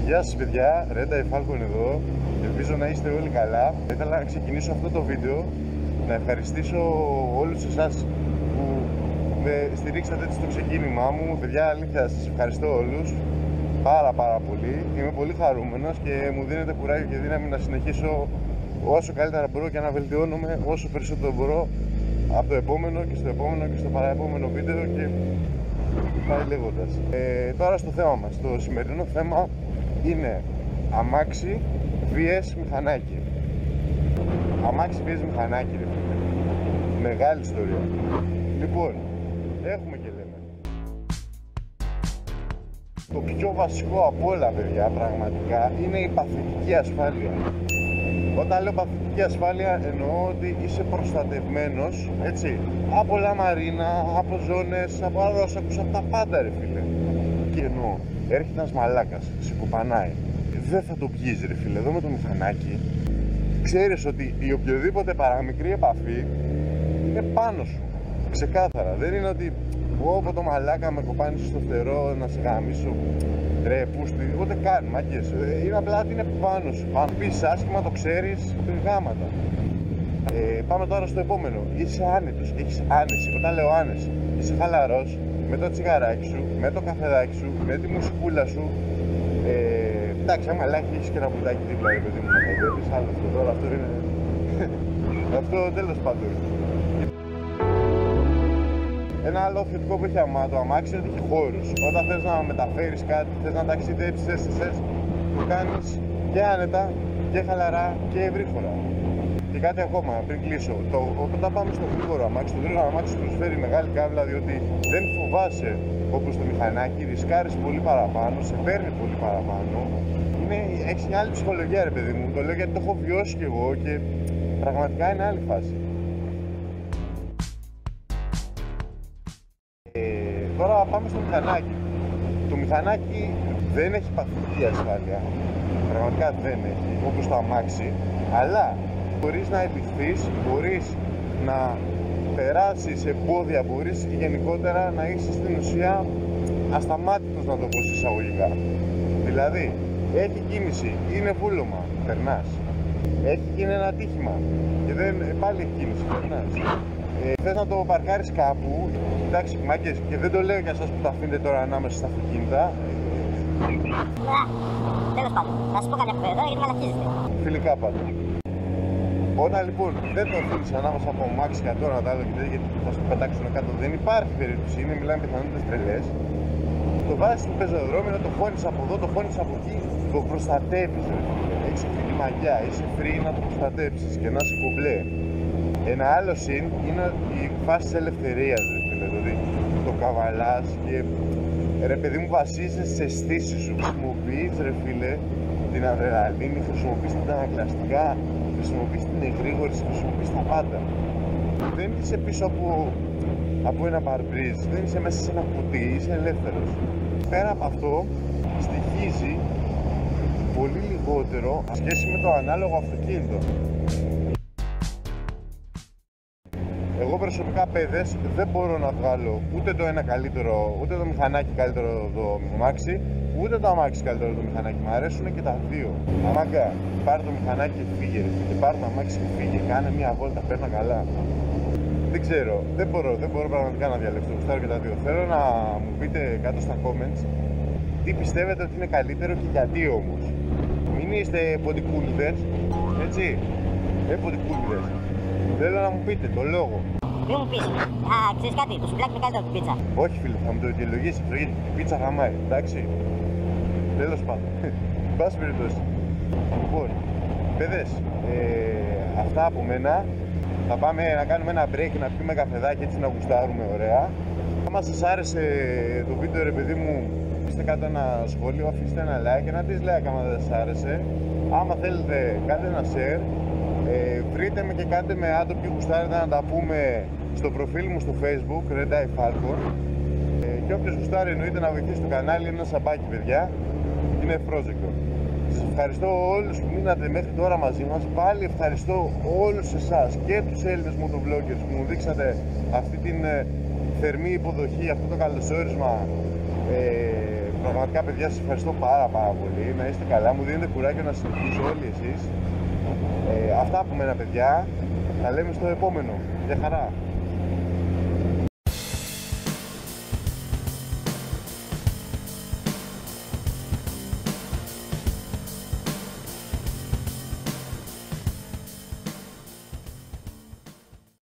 Γεια σας παιδιά, Ρέντα η Φάλκον εδώ. Ελπίζω να είστε όλοι καλά. Ήθελα να ξεκινήσω αυτό το βίντεο να ευχαριστήσω όλους εσάς που με στηρίξατε έτσι στο ξεκίνημά μου. Παιδιά, αλήθεια, σας ευχαριστώ όλους πάρα πολύ. Είμαι πολύ χαρούμενος και μου δίνετε κουράγιο και δύναμη να συνεχίσω όσο καλύτερα μπορώ και να βελτιώνομαι όσο περισσότερο μπορώ από το επόμενο και στο επόμενο και στο παραεπόμενο βίντεο και πάει λέγοντας. Τώρα στο θέμα μας. Το σημερινό θέμα είναι αμάξι vs μηχανάκι. Αμάξι vs μηχανάκι, ρε φίλε. Μεγάλη ιστορία. Λοιπόν, έχουμε και λέμε. Το πιο βασικό από όλα, παιδιά, πραγματικά είναι η παθητική ασφάλεια. Όταν λέω παθητική ασφάλεια εννοώ ότι είσαι προστατευμένος, έτσι, από λαμαρίνα, από ζώνες, από αερόσακους, από τα πάντα, ρε φίλε. Και εννοώ, έρχεται ένας μαλάκας, σε κουπανάει, δεν θα το πιείς, ρε φίλε. Εδώ με το μηχανάκι ξέρεις ότι η οποιοδήποτε παραμικρή επαφή είναι πάνω σου, ξεκάθαρα. Δεν είναι ότι από το μαλάκα με κοπάνεις στο φτερό να σε γαμίσω, ρε πούστη, ούτε καν, μάγκες. Είναι απλά ότι είναι πάνω σου. Αν πεις άσχημα, το ξέρεις, γάματα. Πάμε τώρα στο επόμενο. Είσαι άνετος, έχεις άνεση. Όταν λέω άνεση, είσαι χαλαρός, με το τσιγαράκι σου, με το καφεδάκι σου, με τη μουσικούλα σου. Εντάξει, άμα λάχει έχεις και ένα μπουντάκι δίπλα, ρε παιδί μου, να χαϊδεύεις, άλλο αυτό τώρα, αυτό είναι... αυτό τέλος πάντων. Ένα άλλο θετικό που έχει το αμάξι είναι ότι έχει χώρους. Όταν θες να μεταφέρεις κάτι, θες να ταξιδέψεις, το κάνεις και άνετα και χαλαρά και ευρύχωρα. Και κάτι ακόμα πριν κλείσω. Όταν πάμε στο γρήγορο αμάξι, το γρήγορο αμάξι σου προσφέρει μεγάλη κάβλα, διότι δεν φοβάσαι όπως το μηχανάκι, ρισκάρεις πολύ παραπάνω, σε παίρνει πολύ παραπάνω. Έχεις μια άλλη ψυχολογία, ρε παιδί μου. Το λέω γιατί το έχω βιώσει κι εγώ και πραγματικά είναι άλλη φάση. Τώρα πάμε στο μηχανάκι. Το μηχανάκι δεν έχει παθητική ασφάλεια. Πραγματικά δεν έχει, όπως το αμάξι. Αλλά μπορείς να επιχθείς, μπορείς να περάσεις εμπόδια, μπορείς και γενικότερα να είσαι στην ουσία ασταμάτητος, να το πω εισαγωγικά. Δηλαδή, έχει κίνηση, είναι βούλωμα, περνάς. Έχει γίνει ένα ατύχημα και πάλι έχει κίνηση, περνάς. Θες να το παρκάρεις κάπου, εντάξει μάγκες, και δεν το λέω για εσάς που τα αφήνετε τώρα ανάμεσα στα αυτοκίνητα. Τέλος πάντων, θα σου πω κάποια κουβέντα γιατί μαλακίζεστε. Φιλικά πάντα. Όταν λοιπόν δεν το αφήνεις ανάμεσα από μάξι και τώρα τα άλλο γιατί θα σου πετάξουν κάτω, δεν υπάρχει περίπτωση, μιλάμε πιθανότητες τρελές. Το βάζεις στο πεζοδρόμιο, το χώνεις από εδώ, το χώνεις από εκεί, το προστατεύεις. Έχεις αυτή τη μαγιά, είσαι free να το προστατεύσεις και να είσαι κομπλέ. Ένα άλλο συν είναι η φάση της ελευθερίας, δηλαδή το καβαλάς και ρε παιδί μου βασίζεσαι στις αισθήσεις σου. Χρησιμοποιείς, ρε φίλε, την αδρεναλίνη, χρησιμοποιείς την ανακλαστικά, χρησιμοποιείς την εγρήγορση, χρησιμοποιείς τα πάντα. Δεν είσαι πίσω από ένα παρμπρίζ, δεν είσαι μέσα σε ένα κουτί, είσαι ελεύθερος. Πέρα από αυτό, στοιχίζει πολύ λιγότερο σχέση με το ανάλογο αυτοκίνητο. Εγώ προσωπικά, παιδες, δεν μπορώ να βγάλω ούτε το ένα καλύτερο, ούτε το μηχανάκι καλύτερο το αμάξι, ούτε το αμάξι καλύτερο το μηχανάκι. Μου αρέσουν και τα δύο. Αμάγκα, πάρε το μηχανάκι και φύγε, και πάρε το αμάξι και φύγε. Κάνε μια βόλτα, παίρνα καλά. Δεν ξέρω, δεν μπορώ πραγματικά να διαλέξω. Γουστάρω και τα δύο. Θέλω να μου πείτε κάτω στα comments τι πιστεύετε ότι είναι καλύτερο και γιατί όμως. Μην είστε ποντικούλιδες, έτσι. Ποντικούλιδες. Θέλω να μου πείτε το λόγο. Μην μου πεις, ξέρεις κάτι, το σουβλάκι είναι καλύτερο από την πίτσα. Όχι φίλε, θα μου το αιτιολογήσεις, γιατί η πίτσα χαμάει, εντάξει. Τέλος πάντων, εν πάση περιπτώσει. Λοιπόν, παιδες, αυτά από μένα. Θα πάμε να κάνουμε ένα break, να πιούμε καφεδάκι, έτσι να γουστάρουμε ωραία. Άμα σας άρεσε το βίντεο, ρε παιδί μου, αφήστε κάτω ένα σχόλιο, αφήστε ένα like, ένα dislike άμα δεν σας άρεσε. Άμα θέλετε κάντε ένα share, βρείτε με και κάντε με άντρο και γουστάρετε να τα πούμε στο προφίλ μου στο facebook, Red Eye Falcon. Και όποιος γουστάρει εννοείται να βοηθήσει το κανάλι, είναι ένα σαμπάκι παιδιά, είναι ευπρόσδεκτο. Σας ευχαριστώ όλους που μείνατε μέχρι τώρα μαζί μας. Πάλι ευχαριστώ όλους εσάς και τους Έλληνες motovloggers που μου δείξατε αυτή την θερμή υποδοχή, αυτό το καλωσόρισμα. Πραγματικά παιδιά σας ευχαριστώ πάρα πολύ. Να είστε καλά, μου δίνετε κουράγιο να συνεχίσω όλοι εσείς. Αυτά από μένα παιδιά, τα λέμε στο επόμενο. Γεια χαρά.